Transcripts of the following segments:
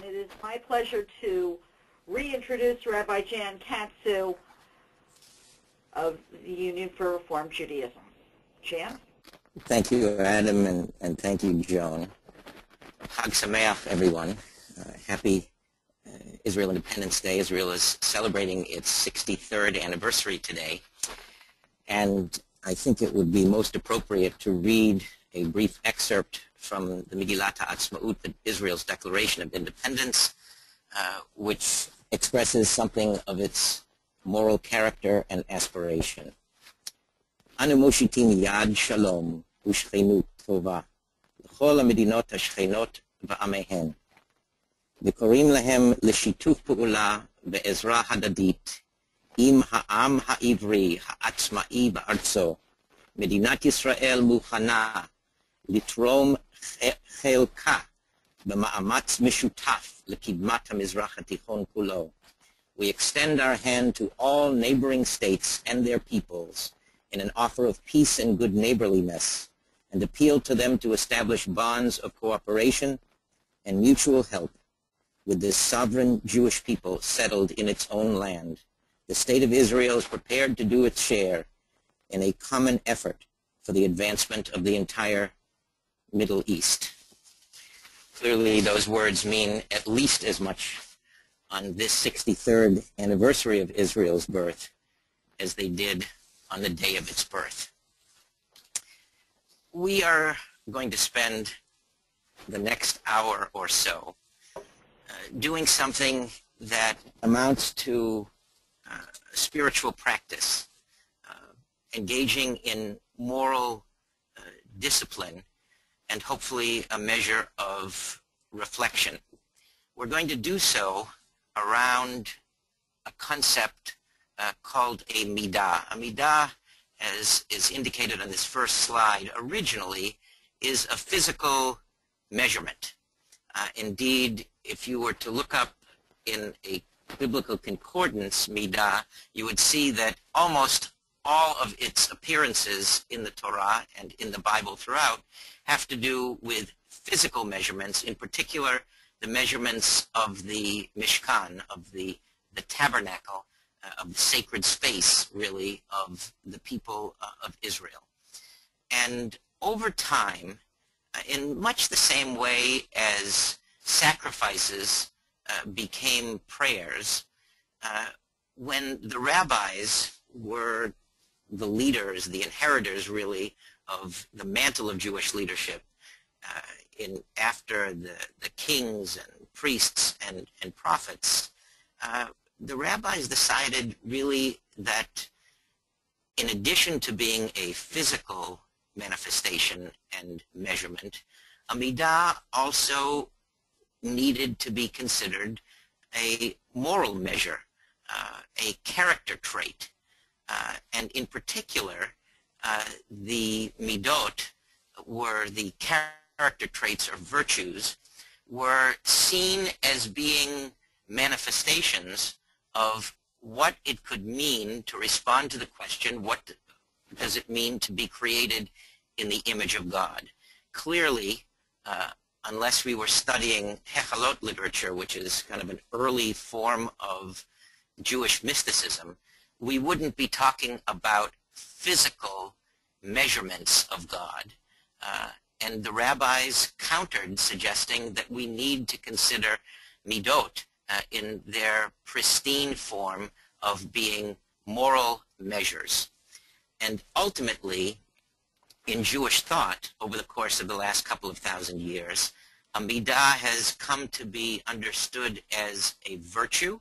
and it is my pleasure to reintroduce Rabbi Jan Katzew of the Union for Reform Judaism. Jan? Thank you, Adam, and thank you, Joan. Chag Sameach, everyone. Happy Israel Independence Day. Israel is celebrating its 63rd anniversary today, and I think it would be most appropriate to read a brief excerpt from the Megillat HaAtzmaut, Israel's Declaration of Independence, which expresses something of its moral character and aspiration. Anu moshitim yad shalom u'shchenut tova l'chol hamedinot hashchenot va'amehen v'korim lahem l'shituf pu'ula ve'ezra hadadit im ha'am ha'ivri ha'atzma'i ba'artzo Medinat Yisrael muchana litrom chelka b'ma'amatz mishutaf lekidmat ha'mizrach ha'tichon kulo. We extend our hand to all neighboring states and their peoples in an offer of peace and good neighborliness, and appeal to them to establish bonds of cooperation and mutual help with this sovereign Jewish people settled in its own land. The state of Israel is prepared to do its share in a common effort for the advancement of the entire Middle East. Clearly, those words mean at least as much on this 63rd anniversary of Israel's birth as they did on the day of its birth. We are going to spend the next hour or so doing something that amounts to spiritual practice, engaging in moral discipline, and hopefully a measure of reflection. We're going to do so around a concept called a Midah. A Midah, as is indicated on this first slide, originally is a physical measurement. Indeed, if you were to look up in a biblical concordance, Midah, you would see that almost all of its appearances in the Torah and in the Bible throughout have to do with physical measurements, in particular the measurements of the Mishkan, of the tabernacle, of the sacred space, really, of the people of Israel. And over time, in much the same way as sacrifices became prayers, when the rabbis were the leaders, the inheritors, really, of the mantle of Jewish leadership, after the kings and priests and prophets, the rabbis decided really that in addition to being a physical manifestation and measurement, a midah also needed to be considered a moral measure, a character trait. And in particular, the midot, were the character traits or virtues, were seen as being manifestations of what it could mean to respond to the question, what does it mean to be created in the image of God? Clearly, unless we were studying Hechalot literature, which is kind of an early form of Jewish mysticism, we wouldn't be talking about physical measurements of God. And the rabbis countered, suggesting that we need to consider midot in their pristine form of being moral measures. And ultimately, in Jewish thought, over the course of the last couple of thousand years, a midah has come to be understood as a virtue,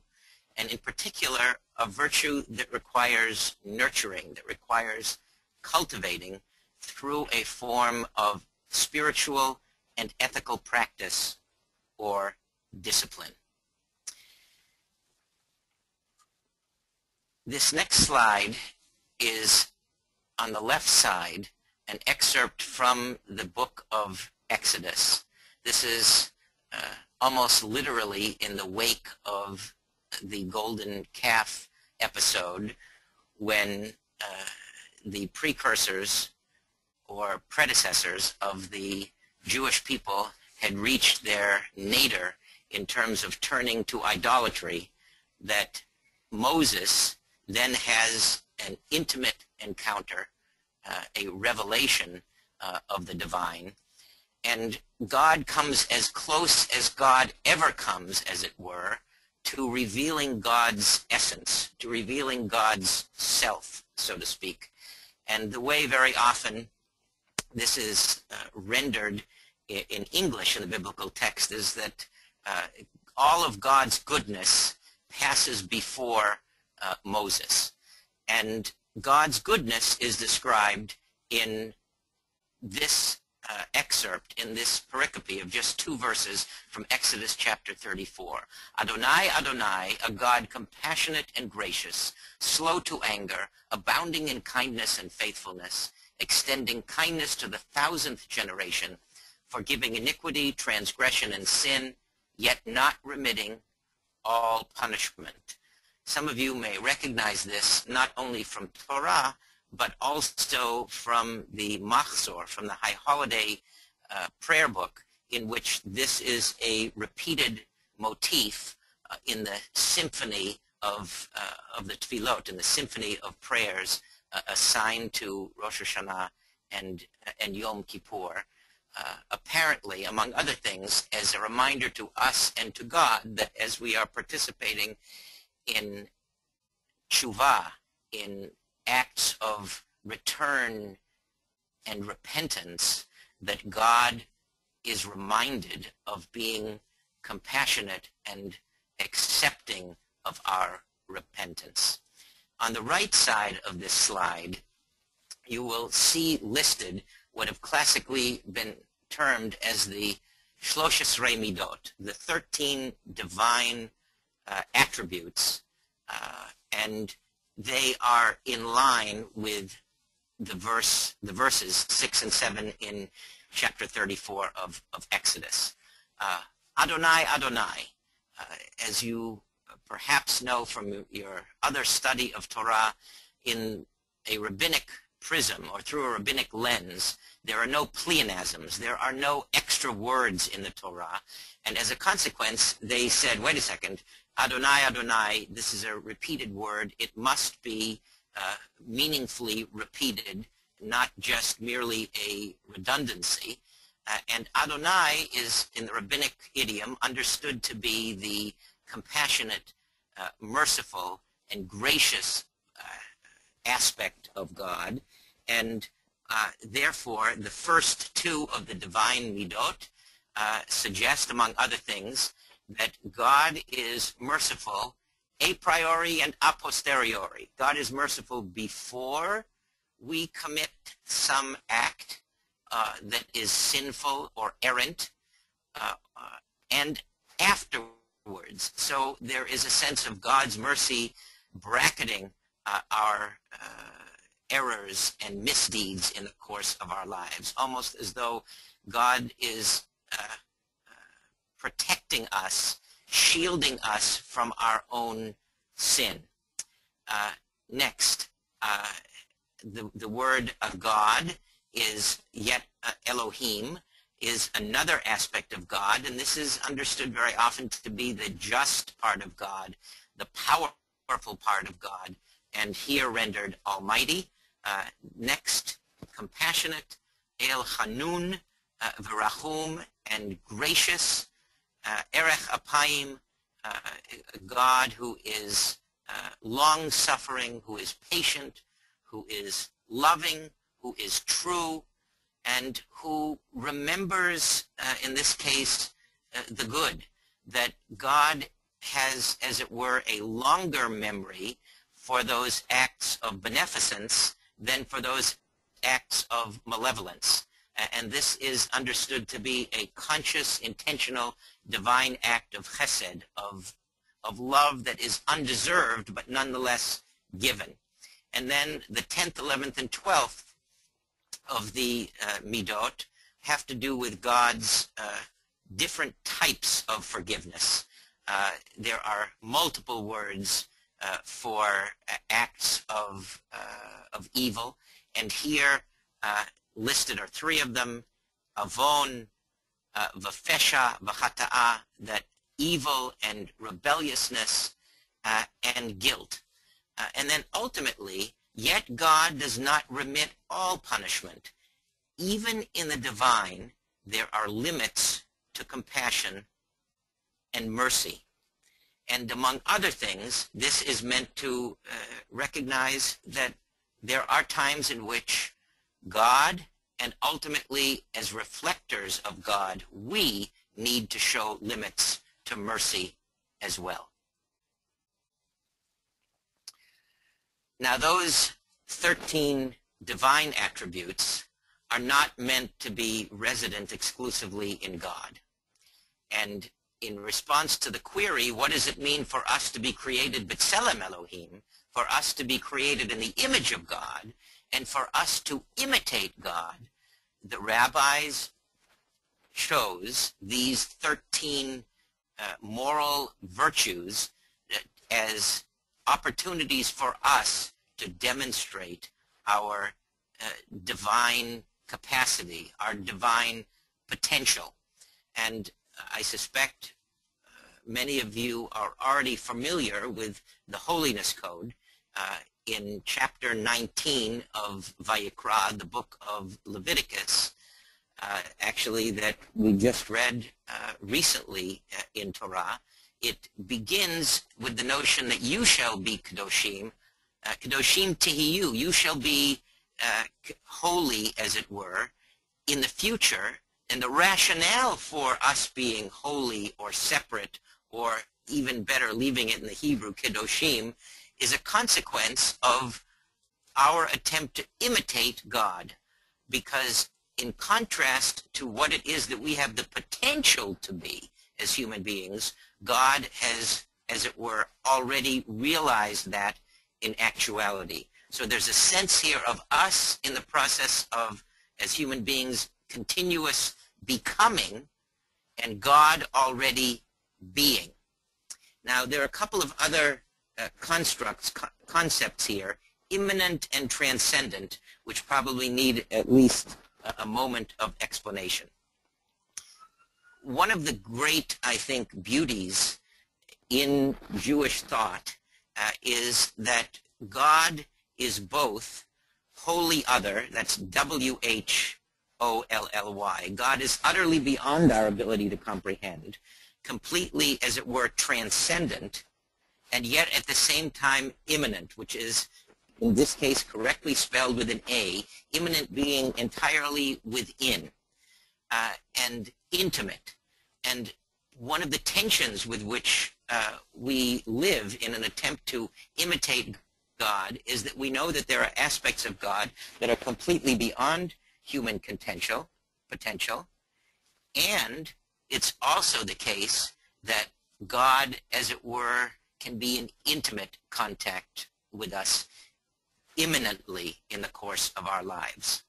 and in particular, a virtue that requires nurturing, that requires cultivating through a form of spiritual and ethical practice or discipline. This next slide is, on the left side, an excerpt from the book of Exodus. This is almost literally in the wake of the golden calf episode, when the precursors or predecessors of the Jewish people had reached their nadir in terms of turning to idolatry, that Moses then has an intimate encounter, a revelation of the divine, and God comes as close as God ever comes, as it were, to revealing God's essence, to revealing God's self, so to speak. And the way very often this is rendered in English in the biblical text is that all of God's goodness passes before Moses. And God's goodness is described in this excerpt, in this pericope of just 2 verses from Exodus chapter 34. Adonai, Adonai, a God compassionate and gracious, slow to anger, abounding in kindness and faithfulness, extending kindness to the 1,000th generation, forgiving iniquity, transgression, and sin, yet not remitting all punishment. Some of you may recognize this not only from Torah, but also from the Machzor, from the High Holiday prayer book, in which this is a repeated motif in the symphony of the Tefillot, in the symphony of prayers assigned to Rosh Hashanah and Yom Kippur, apparently, among other things, as a reminder to us and to God that as we are participating in tshuva, in acts of return and repentance, that God is reminded of being compassionate and accepting of our repentance. On the right side of this slide, you will see listed what have classically been termed as the 13 Midot, the 13 divine attributes, and they are in line with the verses 6 and 7 in chapter 34 of Exodus. Adonai, Adonai, as you perhaps know from your other study of Torah, in a rabbinic prism or through a rabbinic lens, there are no pleonasms, there are no extra words in the Torah, and as a consequence, they said, wait a second, Adonai, Adonai, this is a repeated word. It must be meaningfully repeated, not just merely a redundancy. And Adonai is, in the rabbinic idiom, understood to be the compassionate, merciful, and gracious aspect of God. And therefore, the first 2 of the Divine Midot suggest, among other things, that God is merciful a priori and a posteriori. God is merciful before we commit some act that is sinful or errant, and afterwards. So there is a sense of God's mercy bracketing our errors and misdeeds in the course of our lives, almost as though God is protecting us, shielding us from our own sin. Next, the word God is yet Elohim, is another aspect of God, and this is understood very often to be the just part of God, the powerful part of God, and here rendered Almighty. Next, compassionate, El Hanun, V'rachum, and gracious, Erech Apayim, God who is long-suffering, who is patient, who is loving, who is true, and who remembers, in this case, the good, that God has, as it were, a longer memory for those acts of beneficence than for those acts of malevolence. And this is understood to be a conscious, intentional, divine act of chesed, of love that is undeserved but nonetheless given. And then the 10th, 11th, and 12th of the Midot have to do with God's different types of forgiveness. There are multiple words for acts of evil, and here listed are 3 of them: avon, v'fesha, v'chata'a, that evil and rebelliousness and guilt. And then ultimately, yet God does not remit all punishment. Even in the divine, there are limits to compassion and mercy. And among other things, this is meant to recognize that there are times in which God, and ultimately as reflectors of God, we need to show limits to mercy as well. Now, those 13 divine attributes are not meant to be resident exclusively in God. And in response to the query, what does it mean for us to be created b'tselem Elohim, for us to be created in the image of God, and for us to imitate God, the rabbis chose these 13 moral virtues as opportunities for us to demonstrate our divine capacity, our divine potential. And I suspect many of you are already familiar with the Holiness Code in chapter 19 of Vayikra, the book of Leviticus, actually that we just read recently in Torah. It begins with the notion that you shall be kadoshim, kadoshim tihiyu, you shall be holy, as it were, in the future. And the rationale for us being holy or separate, or even better, leaving it in the Hebrew, kadoshim, is a consequence of our attempt to imitate God. Because in contrast to what it is that we have the potential to be as human beings, God has, as it were, already realized that in actuality. So there's a sense here of us in the process of, as human beings, continuous becoming, and God already being. Now, there are a couple of other concepts here, immanent and transcendent, which probably need at least a moment of explanation. One of the great, I think, beauties in Jewish thought is that God is both wholly other, that's W-H-O-L-L-Y. God is utterly beyond our ability to comprehend, completely, as it were, transcendent, and yet at the same time immanent, which is, in this case, correctly spelled with an A, immanent being entirely within, and intimate. And one of the tensions with which we live in an attempt to imitate God is that we know that there are aspects of God that are completely beyond human potential, and it's also the case that God, as it were, can be in intimate contact with us imminently in the course of our lives.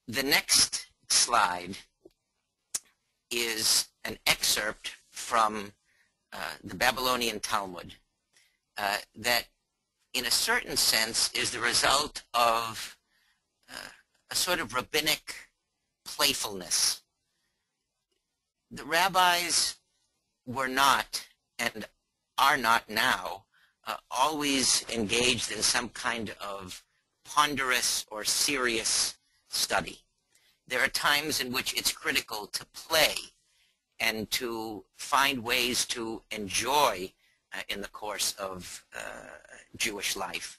The next slide is an excerpt from the Babylonian Talmud that, in a certain sense, is the result of a sort of rabbinic playfulness. The rabbis were not, and are not now, always engaged in some kind of ponderous or serious study. There are times in which it's critical to play and to find ways to enjoy in the course of Jewish life.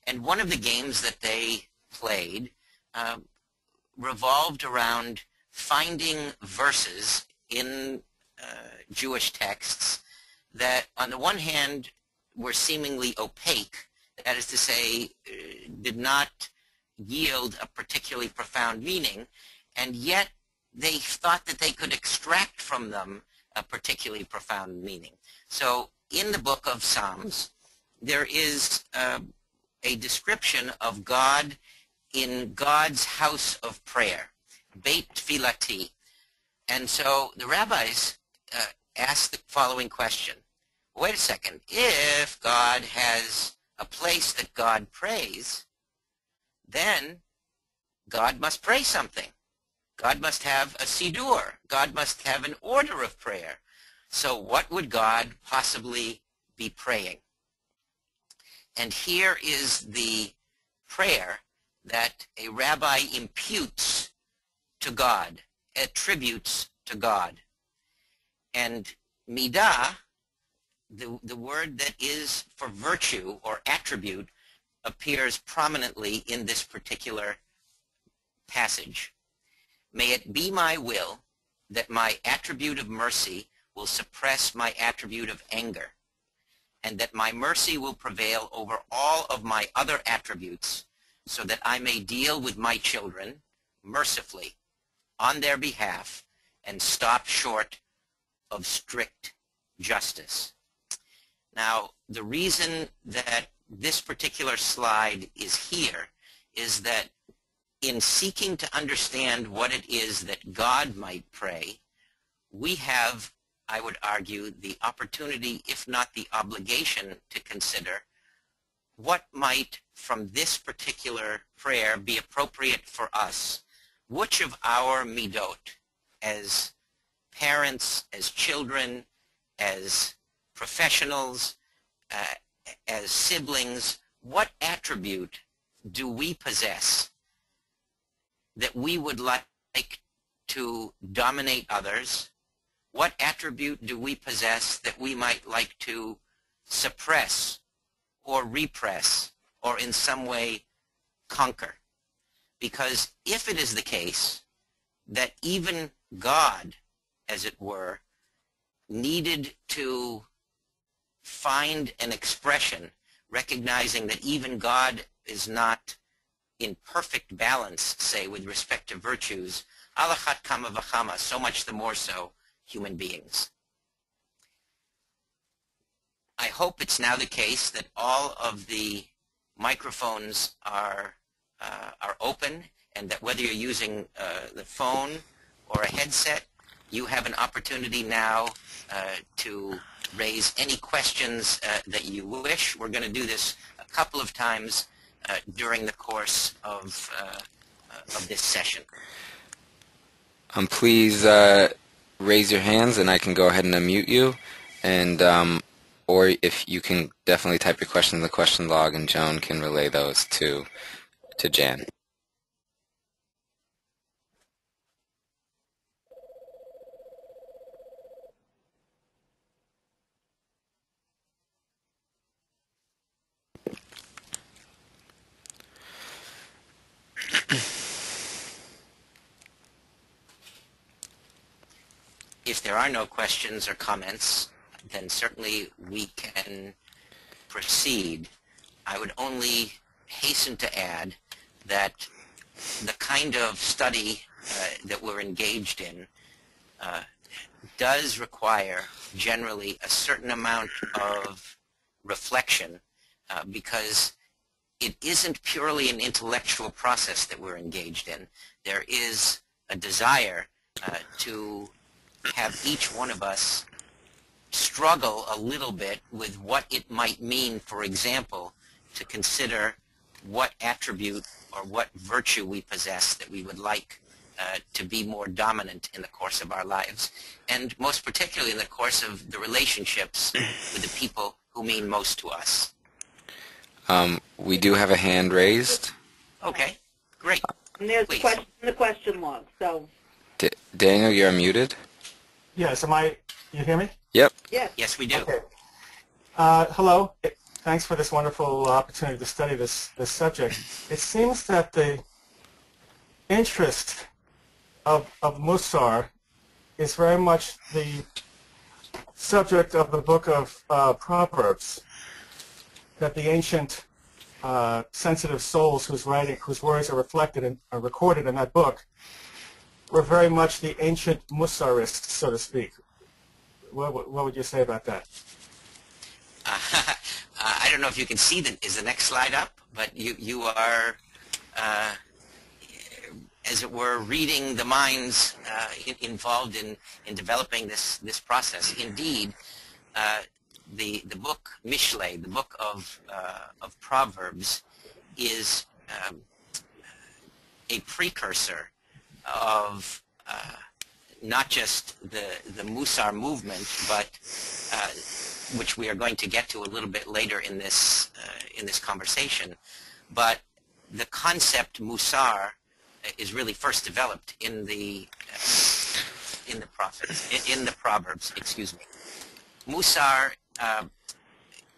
And one of the games that they played revolved around finding verses in Jewish texts that, on the one hand, were seemingly opaque, that is to say, did not yield a particularly profound meaning, and yet they thought that they could extract from them a particularly profound meaning. So in the book of Psalms, there is a description of God in God's house of prayer, Beit Tfilati. And so the rabbis asked the following question. Wait a second. If God has a place that God prays, then God must pray something. God must have a siddur. God must have an order of prayer. So what would God possibly be praying? And here is the prayer that a rabbi imputes to God, attributes to God. And Midah, the word that is for virtue or attribute, appears prominently in this particular passage. May it be my will that my attribute of mercy will suppress my attribute of anger, and that my mercy will prevail over all of my other attributes, so that I may deal with my children mercifully on their behalf and stop short of strict justice. Now, the reason that this particular slide is here is that in seeking to understand what it is that God might pray, we have, I would argue, the opportunity, if not the obligation, to consider what might, from this particular prayer, be appropriate for us. Which of our midot, as parents, as children, as professionals, as siblings, what attribute do we possess that we would like to dominate others? What attribute do we possess that we might like to suppress or repress or in some way conquer? Because if it is the case that even God, as it were, needed to find an expression, recognizing that even God is not in perfect balance, say, with respect to virtues, alachat kama v'chama, so much the more so human beings. I hope it's now the case that all of the microphones are open, and that whether you're using the phone or a headset, you have an opportunity now to raise any questions that you wish. We're going to do this a couple of times during the course of this session. Please raise your hands and I can go ahead and unmute you, and or if you can definitely type your question in the question log and Joan can relay those to Jan. If there are no questions or comments, then certainly we can proceed. I would only hasten to add that the kind of study that we're engaged in does require generally a certain amount of reflection because it isn't purely an intellectual process that we're engaged in. There is a desire to have each one of us struggle a little bit with what it might mean, for example, to consider what attribute or what virtue we possess that we would like to be more dominant in the course of our lives, and most particularly in the course of the relationships with the people who mean most to us. We do have a hand raised. Okay, great. And there's Please. a question in the question log, so. Daniel, you're unmuted. Yes, you hear me? Yep. Yes. Yes, we do. Okay. Hello. Thanks for this wonderful opportunity to study this subject. It seems that the interest of Musar is very much the subject of the book of Proverbs, that the ancient sensitive souls whose words are recorded in that book were very much the ancient Musarists, so to speak. What would you say about that? I don't know if you can see is the next slide up, but you are, as it were, reading the minds involved in developing this process. Indeed, the book Mishle, the book of Proverbs, is a precursor of not just the Musar movement, but which we are going to get to a little bit later in this conversation, but the concept Musar is really first developed in the Proverbs. Excuse me. Musar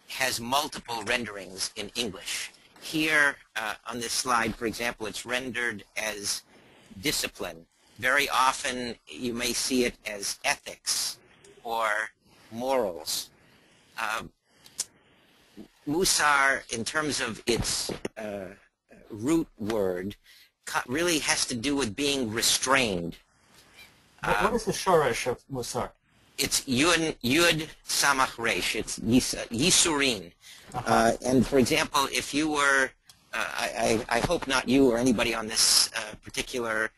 has multiple renderings in English. Here on this slide, for example, it's rendered as discipline. Very often you may see it as ethics or morals. Musar, in terms of its root word, really has to do with being restrained. What is the shoresh of Musar? It's Yud Samach Resh. It's Yisurin. And for example, if you were, I hope not you or anybody on this particular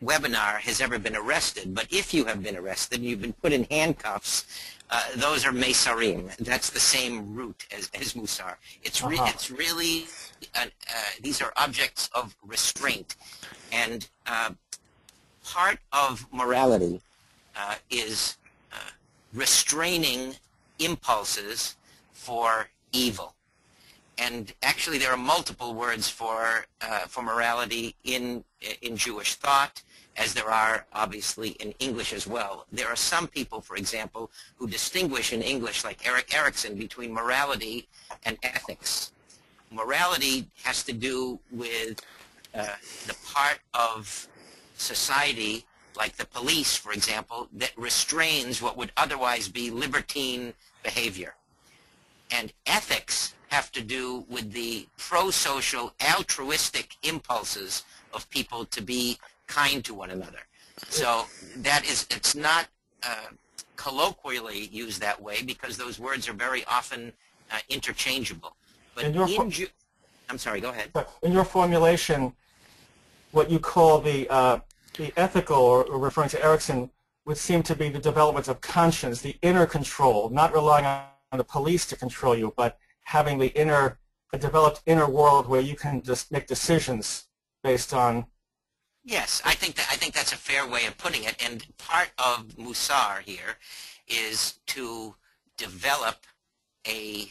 webinar has ever been arrested, but if you have been arrested and you've been put in handcuffs, those are Mesarim. That's the same root as Musar. It's really, these are objects of restraint. And part of morality is restraining impulses for evil. And actually there are multiple words for morality in Jewish thought, as there are obviously in English as well. There are some people, for example, who distinguish in English, like Erik Erikson, between morality and ethics. Morality has to do with the part of society, like the police, for example, that restrains what would otherwise be libertine behavior. And ethics have to do with the pro-social, altruistic impulses of people to be kind to one another. So that is, it's not colloquially used that way because those words are very often interchangeable. But I'm sorry, go ahead. In your formulation, what you call the ethical, or referring to Erikson, would seem to be the development of conscience, the inner control, not relying on the police to control you, but having the a developed inner world where you can just make decisions based on. Yes, I think that's a fair way of putting it. And part of Musar here is to develop a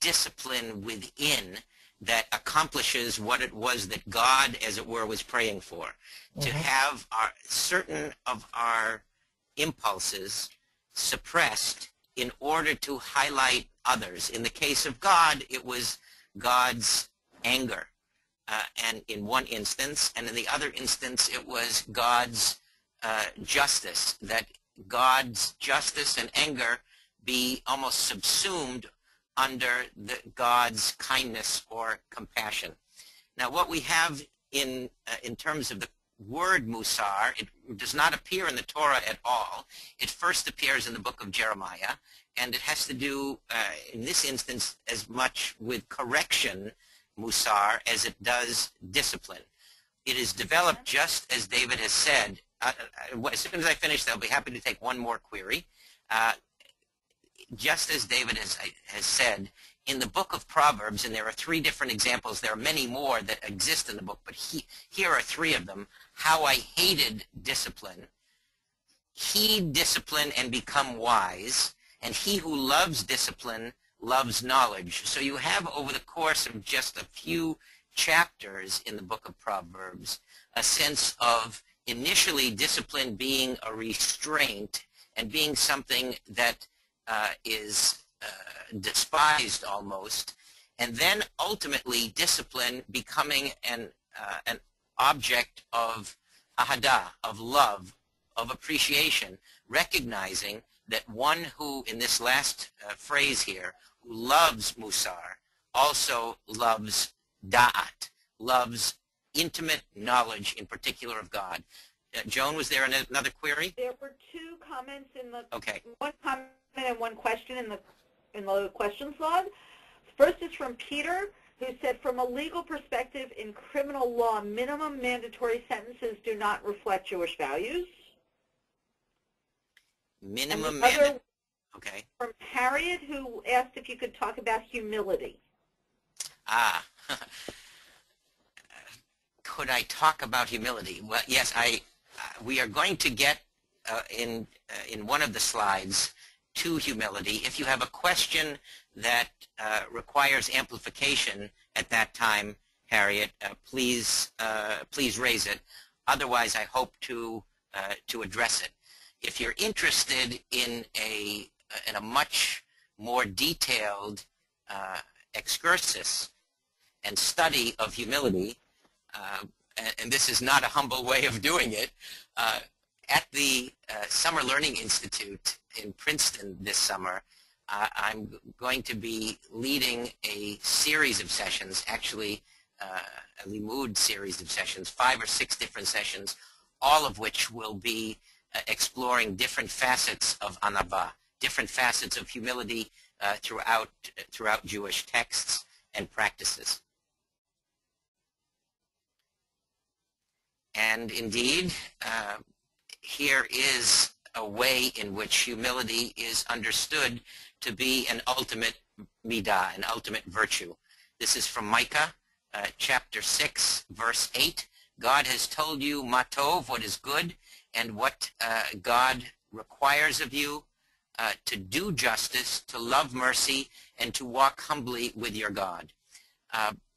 discipline within that accomplishes what it was that God, as it were, was praying for. To have certain of our impulses suppressed in order to highlight others. In the case of God, it was God's anger. And in one instance, and in the other instance, it was God's justice, that God's justice and anger be almost subsumed under God's kindness or compassion. Now, what we have in terms of the word Musar, it does not appear in the Torah at all. It first appears in the book of Jeremiah, and it has to do, in this instance, as much with correction, Musar, as it does discipline. It is developed just as David has said. As soon as I finish, I'll be happy to take one more query. Just as David has said, in the book of Proverbs, and there are 3 different examples, there are many more that exist in the book, but here are 3 of them. How I hated discipline. Heed discipline and become wise, and he who loves discipline loves knowledge. So you have, over the course of just a few chapters in the book of Proverbs, a sense of initially discipline being a restraint and being something that is despised almost, and then ultimately discipline becoming an object of ahada, of love, of appreciation, recognizing that one who, in this last phrase here, who loves Musar, also loves da'at, loves intimate knowledge, in particular of God. Joan, was there another query? There were 2 comments in the one comment and one question in the questions log. First is from Peter, who said, from a legal perspective, in criminal law, minimum mandatory sentences do not reflect Jewish values. Minimum Okay. From Harriet, who asked if you could talk about humility. could I talk about humility? Well, yes, we are going to get in one of the slides to humility. If you have a question that requires amplification at that time, Harriet, please raise it. Otherwise, I hope to address it. If you're interested in a much more detailed excursus and study of humility, and this is not a humble way of doing it, at the Summer Learning Institute in Princeton this summer, I'm going to be leading a series of sessions, actually a limud series of sessions, 5 or 6 different sessions, all of which will be exploring different facets of anava, different facets of humility throughout Jewish texts and practices. And indeed, here is a way in which humility is understood to be an ultimate midah, an ultimate virtue. This is from Micah, chapter 6, verse 8. God has told you, matov, what is good, and what God requires of you, to do justice, to love mercy, and to walk humbly with your God.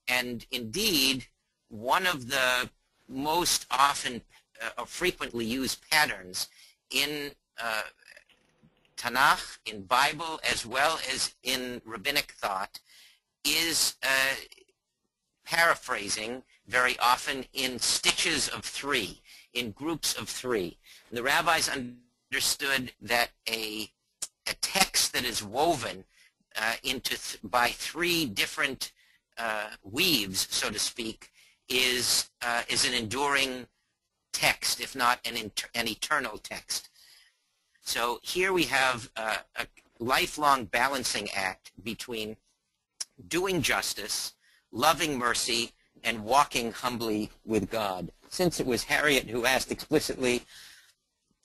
And indeed, one of the most often or frequently used patterns in Tanakh, in Bible, as well as in rabbinic thought, is paraphrasing very often in stitches of 3, in groups of 3. The rabbis understood that a text that is woven by 3 different weaves, so to speak, is an enduring text, if not an eternal text. So here we have a lifelong balancing act between doing justice, loving mercy, and walking humbly with God. Since it was Harriet who asked explicitly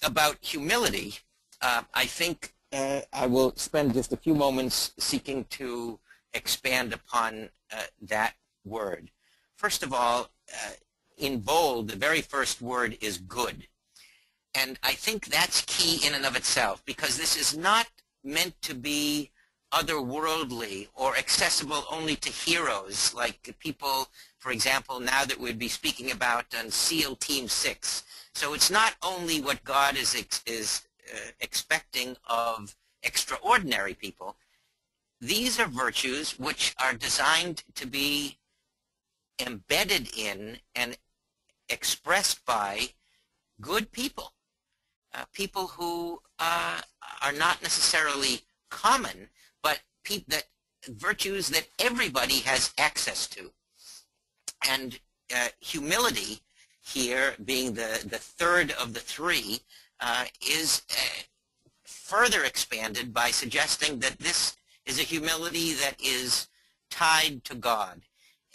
about humility, I think I will spend just a few moments seeking to expand upon that word. First of all, in bold, the very first word is good. And I think that's key in and of itself, because this is not meant to be otherworldly or accessible only to heroes, like people, for example, now that we'd be speaking about on SEAL Team 6. So it's not only what God is expecting of extraordinary people. These are virtues which are designed to be embedded in and expressed by good people, people who are not necessarily common, but virtues that everybody has access to. And humility here, being the third of the 3, is further expanded by suggesting that this is a humility that is tied to God.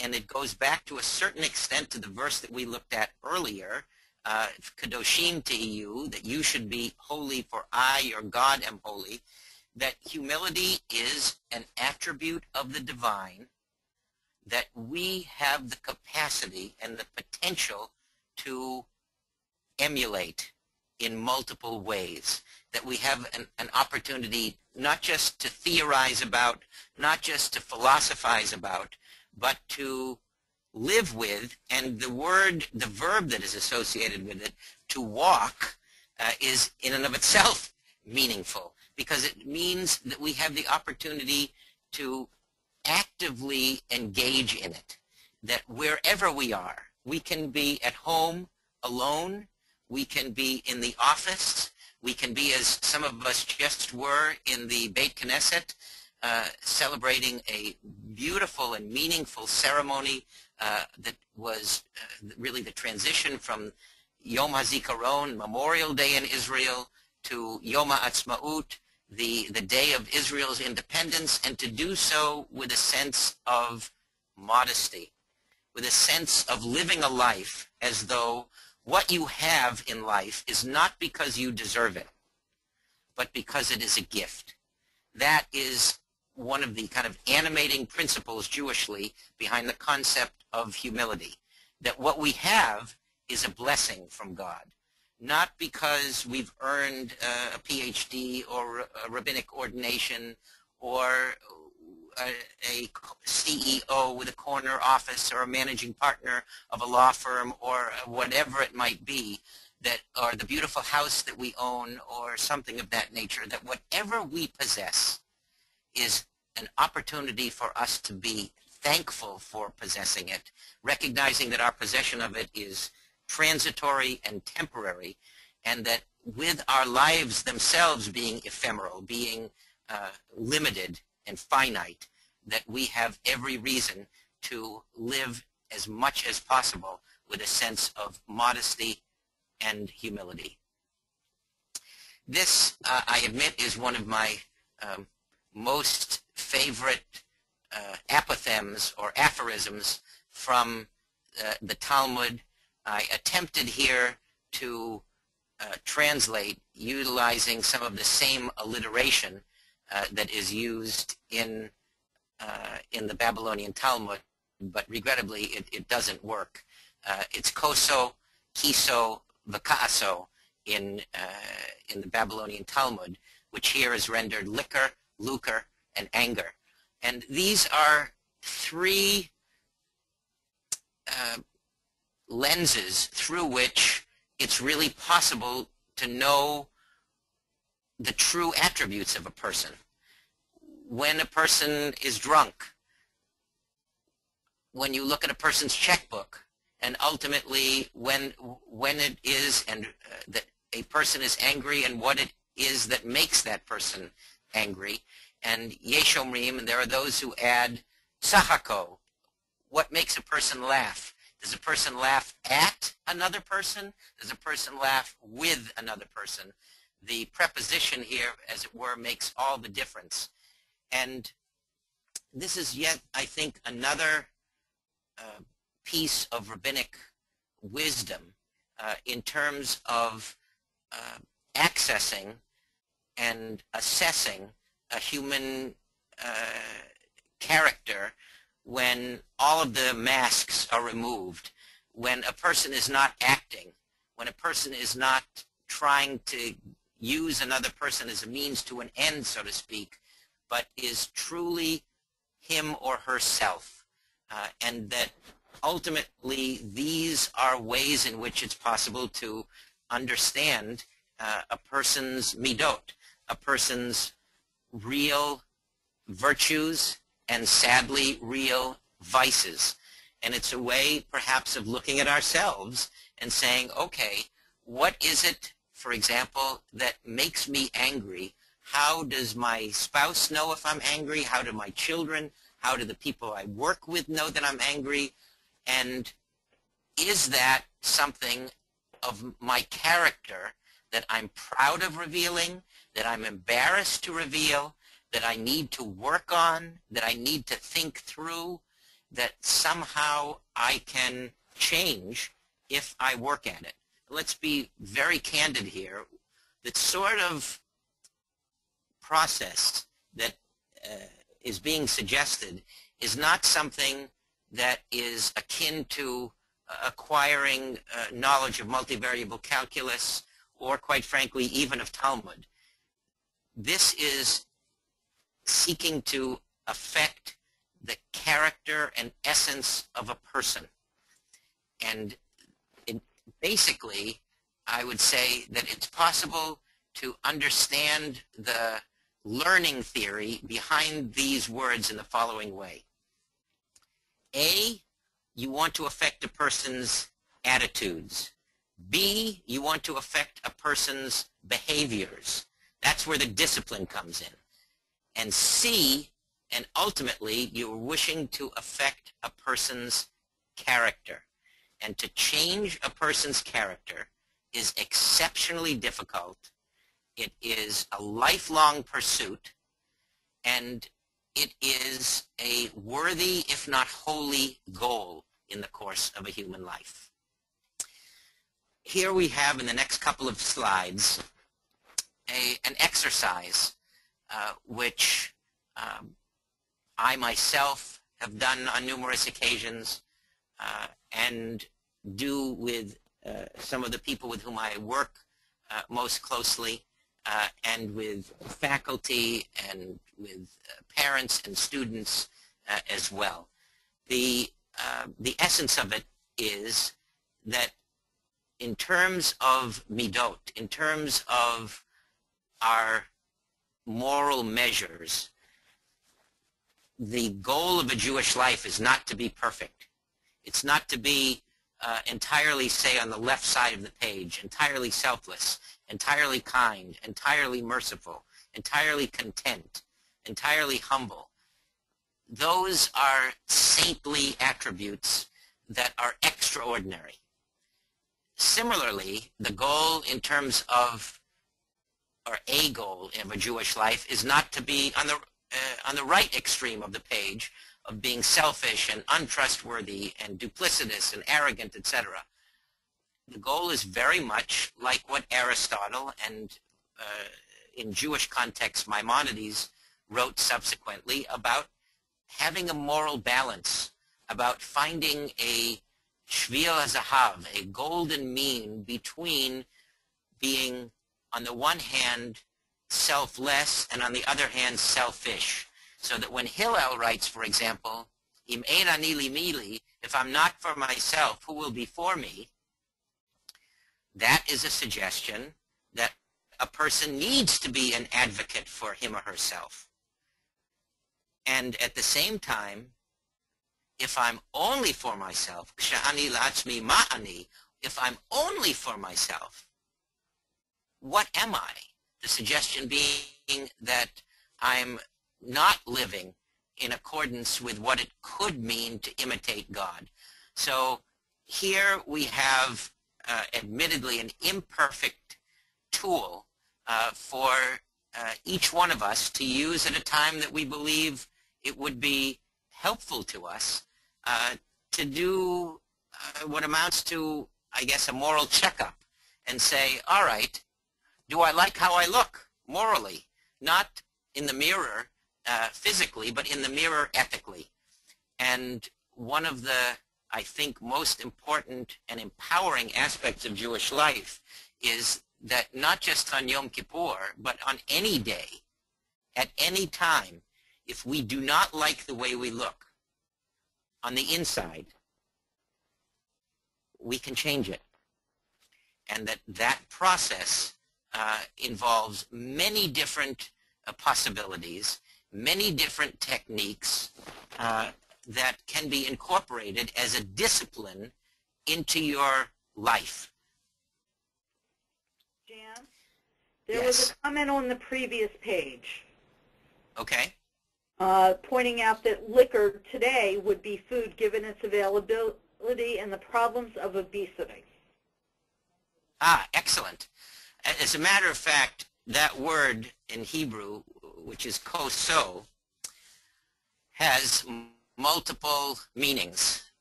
And it goes back to a certain extent to the verse that we looked at earlier, Kadoshim Tehiyu, that you should be holy for I, your God, am holy, that humility is an attribute of the divine that we have the capacity and the potential to emulate in multiple ways, that we have an opportunity not just to theorize about, not just to philosophize about, but to live with. And the verb that is associated with it, to walk, is in and of itself meaningful, because it means that we have the opportunity to actively engage in it, that wherever we are, we can be at home alone, we can be in the office, we can be, as some of us just were, in the Beit Knesset, celebrating a beautiful and meaningful ceremony that was really the transition from Yom HaZikaron, Memorial Day in Israel, to Yom HaAtzmaut, the day of Israel's independence, and to do so with a sense of modesty, with a sense of living a life as though what you have in life is not because you deserve it, but because it is a gift. That is one of the kind of animating principles Jewishly behind the concept of humility, that what we have is a blessing from God, not because we've earned a PhD or a rabbinic ordination or a CEO with a corner office or a managing partner of a law firm or whatever it might be, that, or the beautiful house that we own or something of that nature, that whatever we possess is an opportunity for us to be thankful for possessing it, recognizing that our possession of it is transitory and temporary, and that with our lives themselves being ephemeral, being limited and finite, that we have every reason to live as much as possible with a sense of modesty and humility. This, I admit, is one of my most favorite apothegms or aphorisms from the Talmud. I attempted here to translate utilizing some of the same alliteration that is used in the Babylonian Talmud, but regrettably it doesn't work. It's koso, kiso, v'ka'aso in the Babylonian Talmud, which here is rendered liquor, lucre, and anger. And these are three lenses through which it's really possible to know the true attributes of a person. When a person is drunk, when you look at a person's checkbook, and ultimately when it is and that a person is angry and what it is that makes that person angry. And yeshomrim, and there are those who add sahako, what makes a person laugh. Does a person laugh at another person? Does a person laugh with another person? The preposition here, as it were, makes all the difference. And this is yet, I think, another piece of rabbinic wisdom in terms of accessing and assessing a human character when all of the masks are removed, when a person is not acting, when a person is not trying to use another person as a means to an end, so to speak, but is truly him or herself. And that ultimately these are ways in which it's possible to understand a person's midot, a person's real virtues and sadly real vices. And it's a way perhaps of looking at ourselves and saying, okay, what is it, for example, that makes me angry? How does my spouse know if I'm angry? How do my children? How do the people I work with know that I'm angry? And is that something of my character that I'm proud of revealing, that I'm embarrassed to reveal, that I need to work on, that I need to think through, that somehow I can change if I work at it? Let's be very candid here. The sort of process that is being suggested is not something that is akin to acquiring knowledge of multivariable calculus or, quite frankly, even of Talmud. This is seeking to affect the character and essence of a person. And basically, I would say that it's possible to understand the learning theory behind these words in the following way. A, you want to affect a person's attitudes. B, you want to affect a person's behaviors. That's where the discipline comes in. And C, and ultimately, you're wishing to affect a person's character. And to change a person's character is exceptionally difficult. It is a lifelong pursuit, and it is a worthy, if not holy, goal in the course of a human life. Here we have, in the next couple of slides, an exercise which I myself have done on numerous occasions, and do with some of the people with whom I work most closely, and with faculty and with parents and students as well. The essence of it is that in terms of Midot, in terms of our moral measures, the goal of a Jewish life is not to be perfect. It's not to be entirely, say, on the left side of the page, entirely selfless, entirely kind, entirely merciful, entirely content, entirely humble. Those are saintly attributes that are extraordinary. Similarly, the goal in terms of, or a goal of a Jewish life is not to be on the right extreme of the page, of being selfish and untrustworthy and duplicitous and arrogant, etc. The goal is very much like what Aristotle and, in Jewish context, Maimonides wrote subsequently about having a moral balance, about finding a shvil hazahav, a golden mean between being, on the one hand, selfless, and on the other hand, selfish. So that when Hillel writes, for example, Im ein ani li mili, if I'm not for myself, who will be for me? That is a suggestion that a person needs to be an advocate for him or herself. And at the same time, if I'm only for myself, ksha'ani la'atzmi ma'ani, if I'm only for myself, what am I? The suggestion being that I'm not living in accordance with what it could mean to imitate God. So here we have, admittedly, an imperfect tool for each one of us to use at a time that we believe it would be helpful to us to do what amounts to, I guess, a moral checkup and say, all right, do I like how I look morally? Not in the mirror physically, but in the mirror ethically. And one of the, I think, most important and empowering aspects of Jewish life is that not just on Yom Kippur, but on any day, at any time, if we do not like the way we look on the inside, we can change it. And that process involves many different possibilities, many different techniques that can be incorporated as a discipline into your life. Jan, there Yes. was a comment on the previous page. Okay. Pointing out that liquor today would be food given its availability and the problems of obesity. Ah, excellent. As a matter of fact, that word in Hebrew, which is koso, has multiple meanings.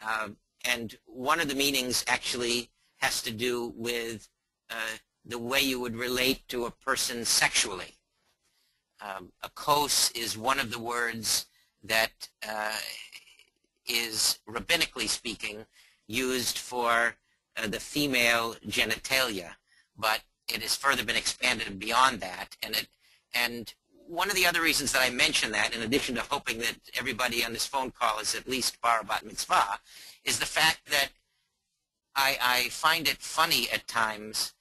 And one of the meanings actually has to do with the way you would relate to a person sexually. A kos is one of the words that is, rabbinically speaking, used for the female genitalia, but it has further been expanded beyond that. And one of the other reasons that I mention that, in addition to hoping that everybody on this phone call is at least bar bat mitzvah, is the fact that I find it funny at times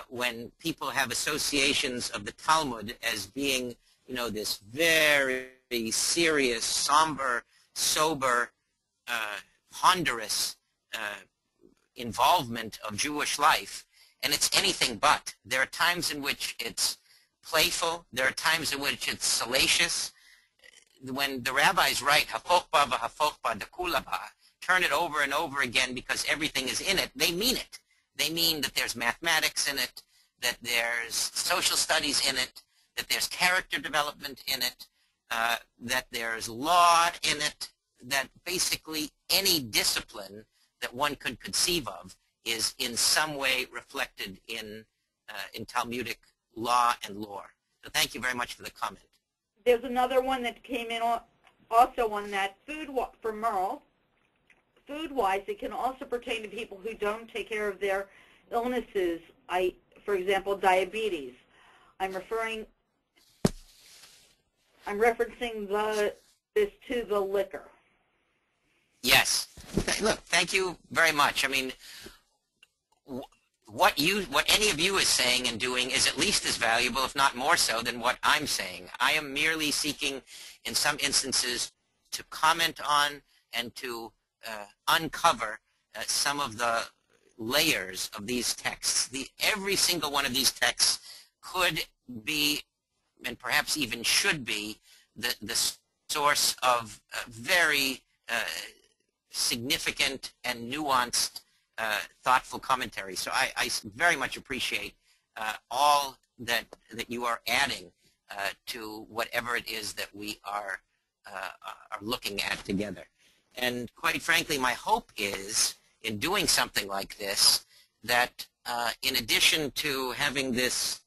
when people have associations of the Talmud as being, you know, this very serious, somber, sober, ponderous involvement of Jewish life, and it's anything but. There are times in which it's playful. There are times in which it's salacious. When the rabbis write, hafokba v'hafokba dekulaba, turn it over and over again because everything is in it, they mean it. They mean that there's mathematics in it, that there's social studies in it, that there's character development in it, that there's law in it, that basically any discipline that one could conceive of is in some way reflected in Talmudic law and lore. So thank you very much for the comment. There's another one that came in also on that. For Merle, food-wise, it can also pertain to people who don't take care of their illnesses, for example, diabetes. I'm referencing this to the liquor. Yes. Look, thank you very much. I mean, what any of you is saying and doing is at least as valuable, if not more so, than what I'm saying. I am merely seeking, in some instances, to comment on and to uncover some of the layers of these texts. Every single one of these texts could be, and perhaps even should be, the source of very significant and nuanced, thoughtful commentary. So I very much appreciate all that you are adding to whatever it is that we are looking at together. And quite frankly, my hope is, in doing something like this, that in addition to having this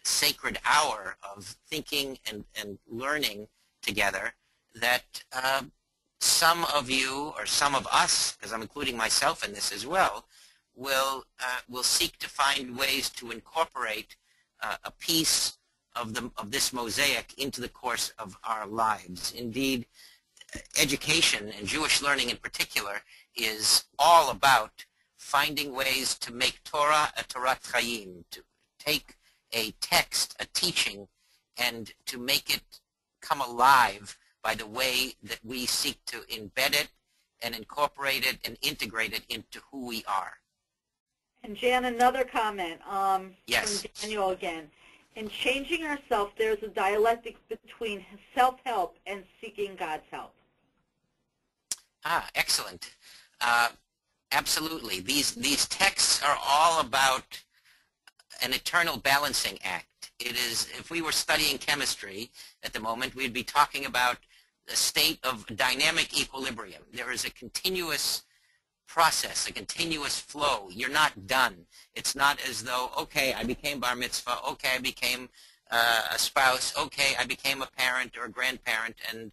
sacred hour of thinking and learning together, that some of you, or some of us, because I'm including myself in this as well, will seek to find ways to incorporate a piece of this mosaic into the course of our lives. Indeed, education, and Jewish learning in particular, is all about finding ways to make Torah a Torat Hayim, to take a text, a teaching, and to make it come alive by the way that we seek to embed it and incorporate it and integrate it into who we are. And Jan, another comment Yes. from Daniel again. In changing ourselves, there's a dialectic between self-help and seeking God's help. Excellent. Absolutely. These texts are all about an eternal balancing act. It is, if we were studying chemistry at the moment, we'd be talking about a state of dynamic equilibrium. There is a continuous process, a continuous flow. You're not done. It's not as though, okay, I became bar mitzvah, okay, I became a spouse, okay, I became a parent or a grandparent, and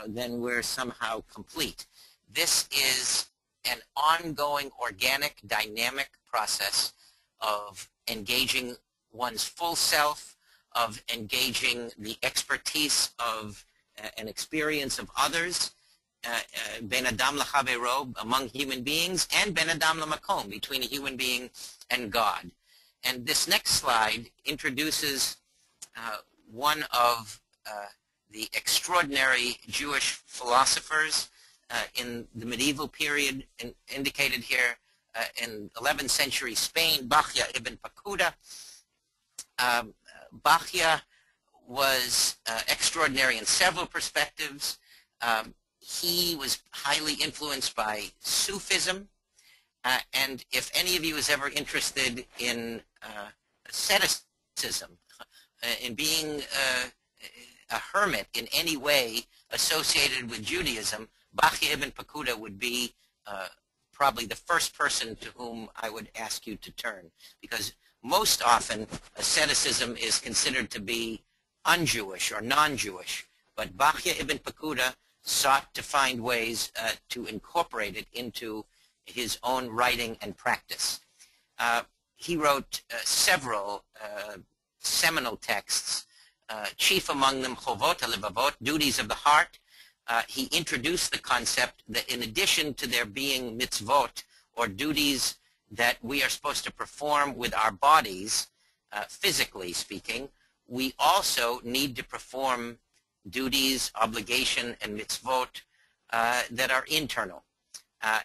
then we're somehow complete. This is an ongoing, organic, dynamic process of engaging one's full self, of engaging the expertise of an experience of others, ben adam l'chavero, among human beings, and ben adam l'makom, between a human being and God. And this next slide introduces one of the extraordinary Jewish philosophers in the medieval period, indicated here in 11th century Spain, Bahya Ibn Pekudah. Bahya was extraordinary in several perspectives. He was highly influenced by Sufism, and if any of you is ever interested in asceticism, in being a hermit in any way associated with Judaism, Bahya Ibn Pekudah would be probably the first person to whom I would ask you to turn, because most often asceticism is considered to be un-Jewish or non-Jewish, but Bahya Ibn Pekudah sought to find ways to incorporate it into his own writing and practice. He wrote several seminal texts, chief among them Chovot HaLevavot, Duties of the Heart. He introduced the concept that in addition to there being mitzvot, or duties that we are supposed to perform with our bodies, physically speaking, we also need to perform duties, obligation, and mitzvot that are internal.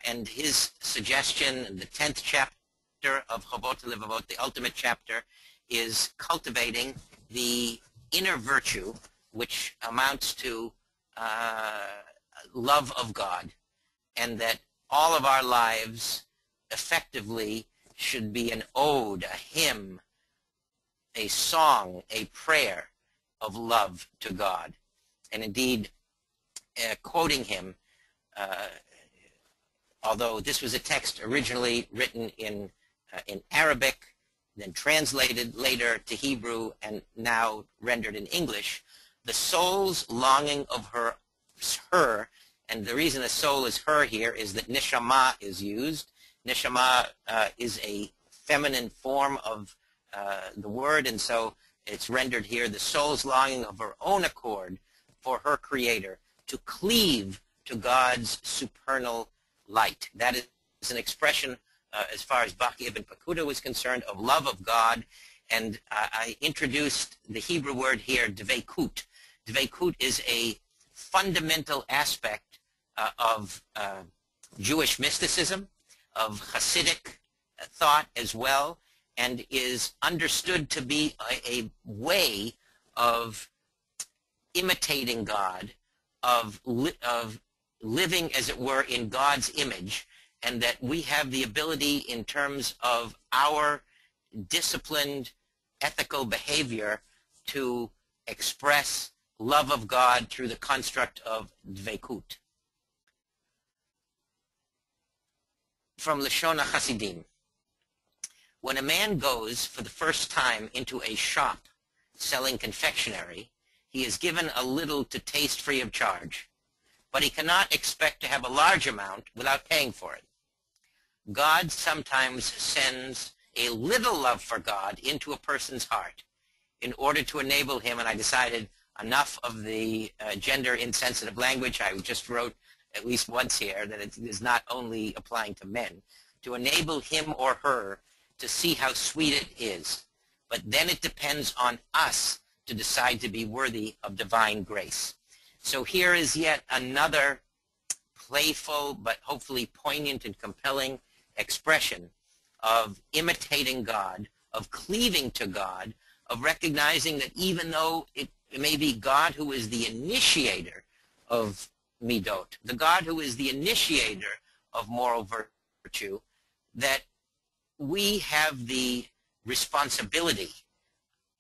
And his suggestion in the 10th chapter of Chovot HaLevavot, the ultimate chapter, is cultivating the inner virtue, which amounts to love of God, and that all of our lives effectively should be an ode, a hymn, a song, a prayer of love to God. And indeed, quoting him, although this was a text originally written in Arabic, then translated later to Hebrew, and now rendered in English, the soul's longing of her And the reason a soul is her here is that neshama is used. Neshama is a feminine form of the word, and so it's rendered here the soul's longing of her own accord for her creator to cleave to God's supernal light. That is an expression, as far as Bahya Ibn Pekudah was concerned, of love of God. And I introduced the Hebrew word here, dveikut. Dveikut is a fundamental aspect of Jewish mysticism, of Hassidic thought as well, and is understood to be a way of imitating God, of living, as it were, in God's image, and that we have the ability in terms of our disciplined ethical behavior to express love of God through the construct of dveikut. From Lashon HaChasidim. When a man goes for the first time into a shop selling confectionery, he is given a little to taste free of charge, but he cannot expect to have a large amount without paying for it. God sometimes sends a little love for God into a person's heart in order to enable him, and I decided enough of the gender-insensitive language I just wrote at least once here, that it is not only applying to men, to enable him or her to see how sweet it is. But then it depends on us to decide to be worthy of divine grace. So here is yet another playful but hopefully poignant and compelling expression of imitating God, of cleaving to God, of recognizing that even though it may be God who is the initiator of Midot, the God who is the initiator of moral virtue, that we have the responsibility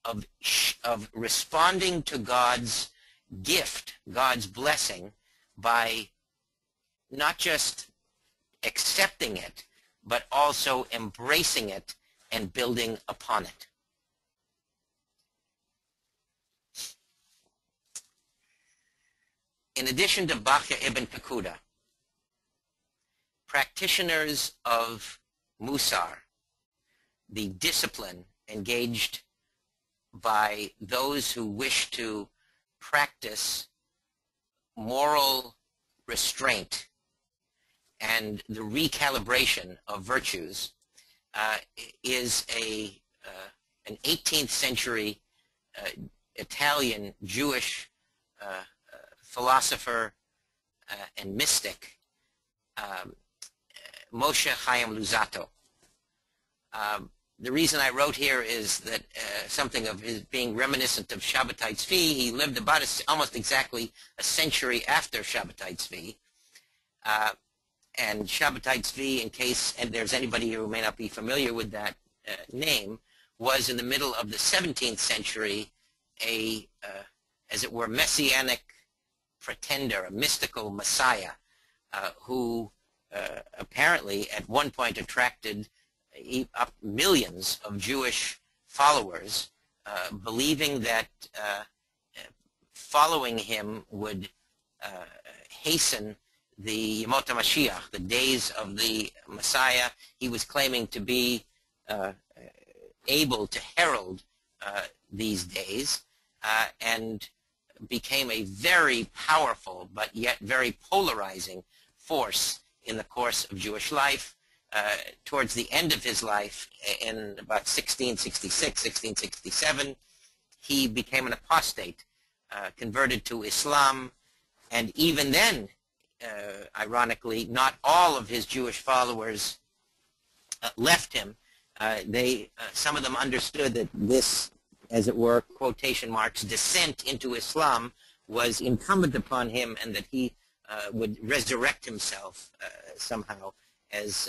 of responding to God's gift, God's blessing, by not just accepting it, but also embracing it and building upon it. In addition to Bahya Ibn Pekudah, practitioners of Musar, the discipline engaged by those who wish to practice moral restraint and the recalibration of virtues, is an 18th century Italian Jewish philosopher and mystic, Moshe Hayim Luzzato. The reason I wrote here is that something of his being reminiscent of Shabbatai Tzvi. He lived about almost exactly a century after Shabbatai Tzvi. And Shabbatai Tzvi, in case and there's anybody who may not be familiar with that name, was in the middle of the 17th century as it were, messianic pretender, a mystical messiah, who apparently at one point attracted up millions of Jewish followers, believing that following him would hasten the Yemot HaMashiach, the days of the Messiah. He was claiming to be able to herald these days, and became a very powerful but yet very polarizing force in the course of Jewish life. Towards the end of his life, in about 1666, 1667, he became an apostate, converted to Islam, and even then, ironically, not all of his Jewish followers left him. Some of them understood that this, as it were, quotation marks, descent into Islam was incumbent upon him, and that he would resurrect himself somehow as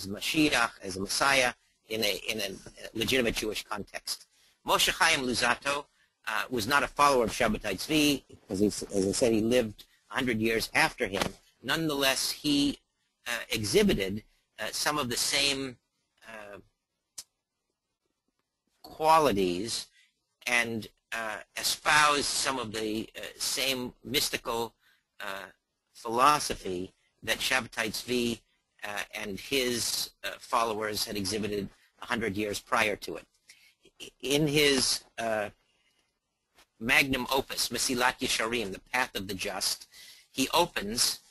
Mashiach, as a Messiah, in a legitimate Jewish context. Moshe Chaim Luzzato was not a follower of Shabbatai Tzvi, because, as I said, he lived 100 years after him. Nonetheless, he exhibited some of the same qualities and espoused some of the same mystical philosophy that Shabbatai Tzvi and his followers had exhibited 100 years prior to it. In his magnum opus, Mesilat Yesharim, The Path of the Just, he opens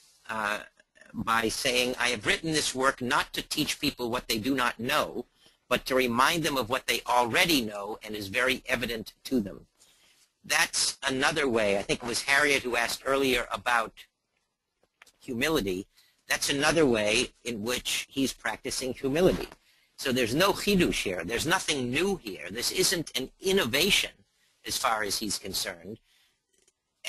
by saying, I have written this work not to teach people what they do not know, but to remind them of what they already know and is very evident to them. That's another way. I think it was Harriet who asked earlier about humility. That's another way in which he's practicing humility. So there's no chidush here. There's nothing new here. This isn't an innovation as far as he's concerned.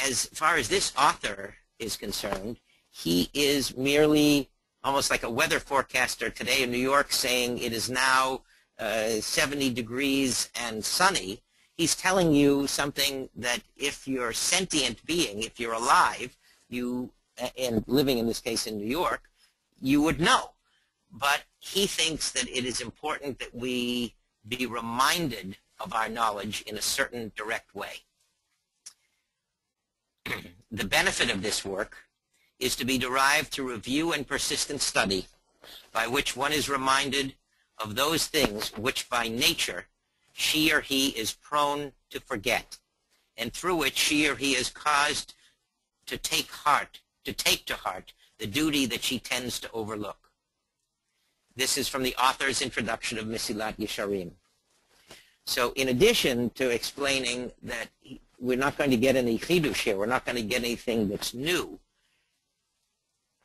As far as this author is concerned, he is merely almost like a weather forecaster today in New York saying it is now 70 degrees and sunny. He's telling you something that if you're a sentient being, if you're alive, and living in this case in New York, you would know. But he thinks that it is important that we be reminded of our knowledge in a certain direct way. The benefit of this work is to be derived through review and persistent study, by which one is reminded of those things which by nature she or he is prone to forget, and through which she or he is caused to take to heart the duty that she tends to overlook. This is from the author's introduction of Mesilat Yesharim. So in addition to explaining that we're not going to get any chidush here, we're not going to get anything that's new,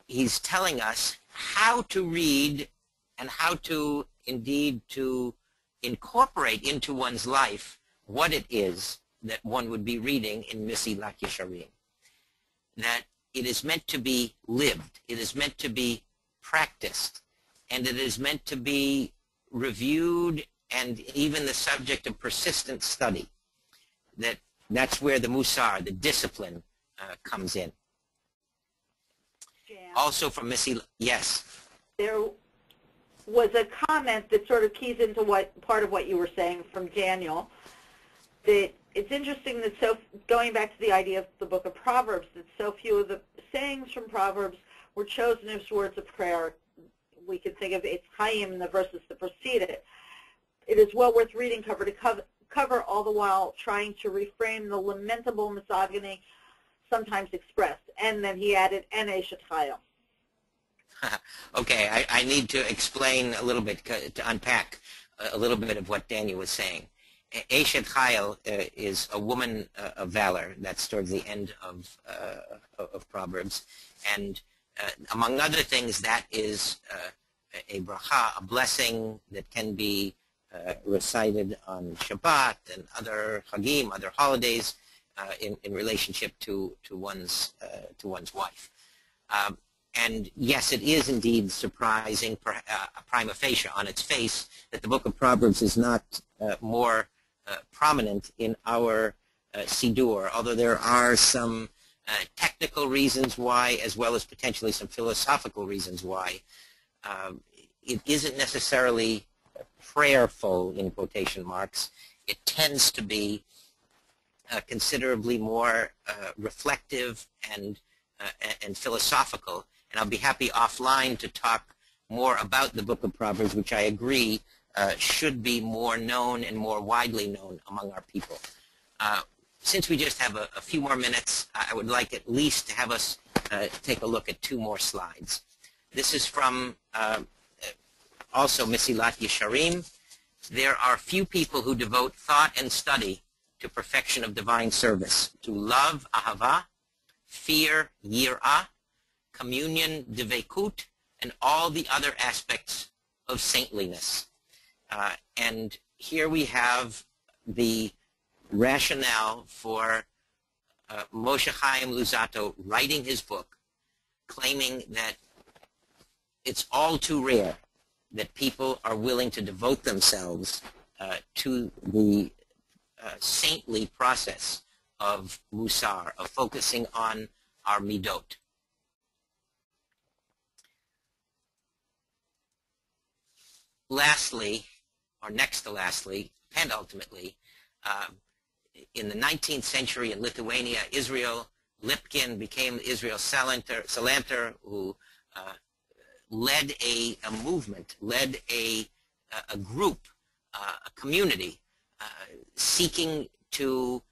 he's telling us how to read and how to indeed to incorporate into one's life what it is that one would be reading in Mesilat Yesharim. That it is meant to be lived, it is meant to be practiced, and it is meant to be reviewed and even the subject of persistent study. That's where the Musar, the discipline, comes in. Jan, Also from Missy, yes. there was a comment that sort of keys into part of what you were saying from Daniel, that it's interesting that going back to the idea of the book of Proverbs, that so few of the sayings from Proverbs were chosen as words of prayer. We could think of it's Hayim in the verses that precede it. It is well worth reading cover to cover, all the while trying to reframe the lamentable misogyny sometimes expressed. And then he added, and Eshet Chayil. Okay, I need to explain a little bit, to unpack a little bit of what Daniel was saying. Eshet Chayil is a woman of valor. That's towards the end of Proverbs. And among other things, that is a bracha, a blessing that can be recited on Shabbat and other Hagim, other holidays, in relationship to one's wife. And yes, it is indeed surprising, prima facie, on its face, that the book of Proverbs is not more prominent in our Siddur, although there are some technical reasons why, as well as potentially some philosophical reasons why. It isn't necessarily prayerful, in quotation marks. It tends to be considerably more reflective and philosophical. And I'll be happy offline to talk more about the book of Proverbs, which I agree should be more known and more widely known among our people. Since we just have a few more minutes, I would like at least to have us take a look at two more slides. This is from also Mesilat Yesharim. There are few people who devote thought and study to perfection of divine service, to love, ahava, fear, yirah, communion, devekut, and all the other aspects of saintliness. And here we have the rationale for Moshe Chaim Luzzato writing his book, claiming that it's all too rare that people are willing to devote themselves to the saintly process of Musar, of focusing on our Midot. Lastly, or next to lastly, penultimately, in the 19th century in Lithuania, Israel, Lipkin became Israel Salanter, who led a movement, led a group, a community, seeking to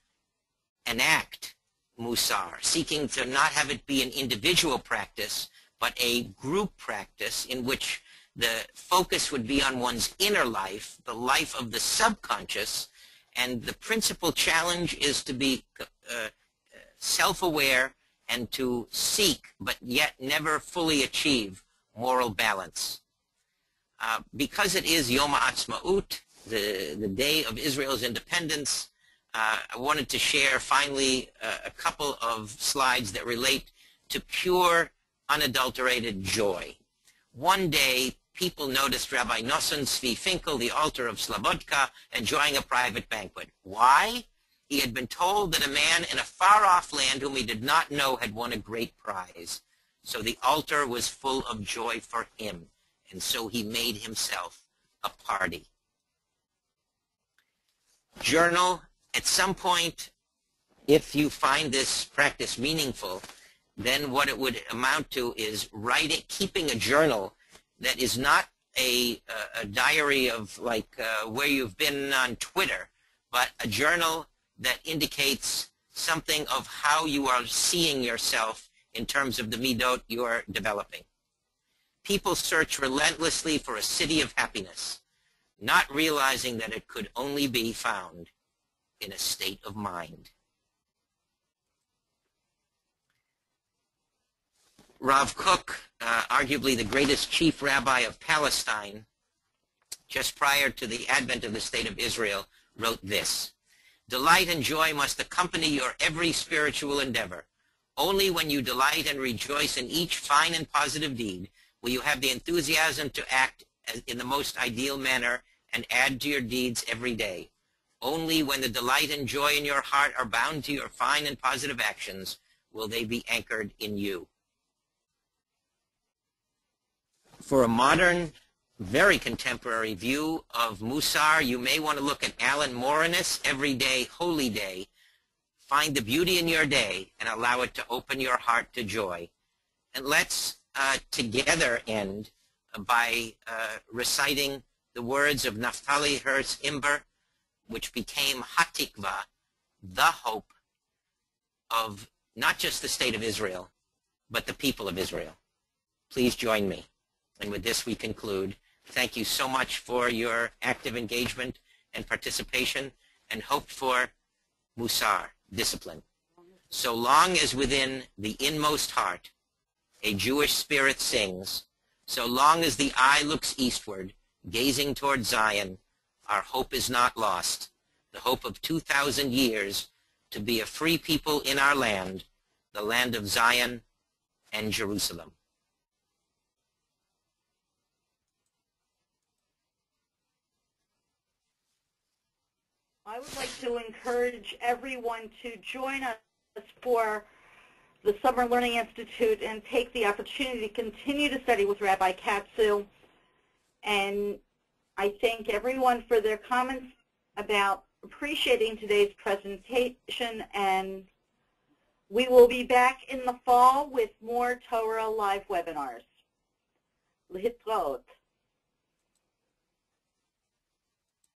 enact Musar, seeking to not have it be an individual practice, but a group practice in which the focus would be on one's inner life, the life of the subconscious, and the principal challenge is to be self-aware and to seek, but yet never fully achieve, moral balance. Because it is Yom HaAtzmaut, the day of Israel's independence, I wanted to share finally a couple of slides that relate to pure, unadulterated joy. One day, people noticed Rabbi Nosson Zvi Finkel, the altar of Slobodka, enjoying a private banquet. Why? He had been told that a man in a far-off land whom he did not know had won a great prize. So the altar was full of joy for him, and so he made himself a party. Journal. At some point, if you find this practice meaningful, then what it would amount to is writing, keeping a journal that is not a diary of like where you've been on Twitter, but a journal that indicates something of how you are seeing yourself in terms of the Midot you are developing. People search relentlessly for a city of happiness, not realizing that it could only be found in a state of mind. Rav Kook, arguably the greatest chief rabbi of Palestine, just prior to the advent of the State of Israel, wrote this: "Delight and joy must accompany your every spiritual endeavor. Only when you delight and rejoice in each fine and positive deed will you have the enthusiasm to act in the most ideal manner and add to your deeds every day. Only when the delight and joy in your heart are bound to your fine and positive actions will they be anchored in you." For a modern, very contemporary view of Musar, you may want to look at Alan Morinus' Everyday Holy Day. Find the beauty in your day and allow it to open your heart to joy. And let's together end by reciting the words of Naftali Herz Imber, which became HaTikvah, the hope of not just the State of Israel, but the people of Israel. Please join me. And with this we conclude. Thank you so much for your active engagement and participation, and hope for Musar, discipline. So long as within the inmost heart a Jewish spirit sings, so long as the eye looks eastward, gazing toward Zion, our hope is not lost. The hope of 2,000 years to be a free people in our land, the land of Zion and Jerusalem. I would like to encourage everyone to join us for the Summer Learning Institute and take the opportunity to continue to study with Rabbi Katzew. And I thank everyone for their comments about appreciating today's presentation, and we will be back in the fall with more Torah live webinars. להתראות.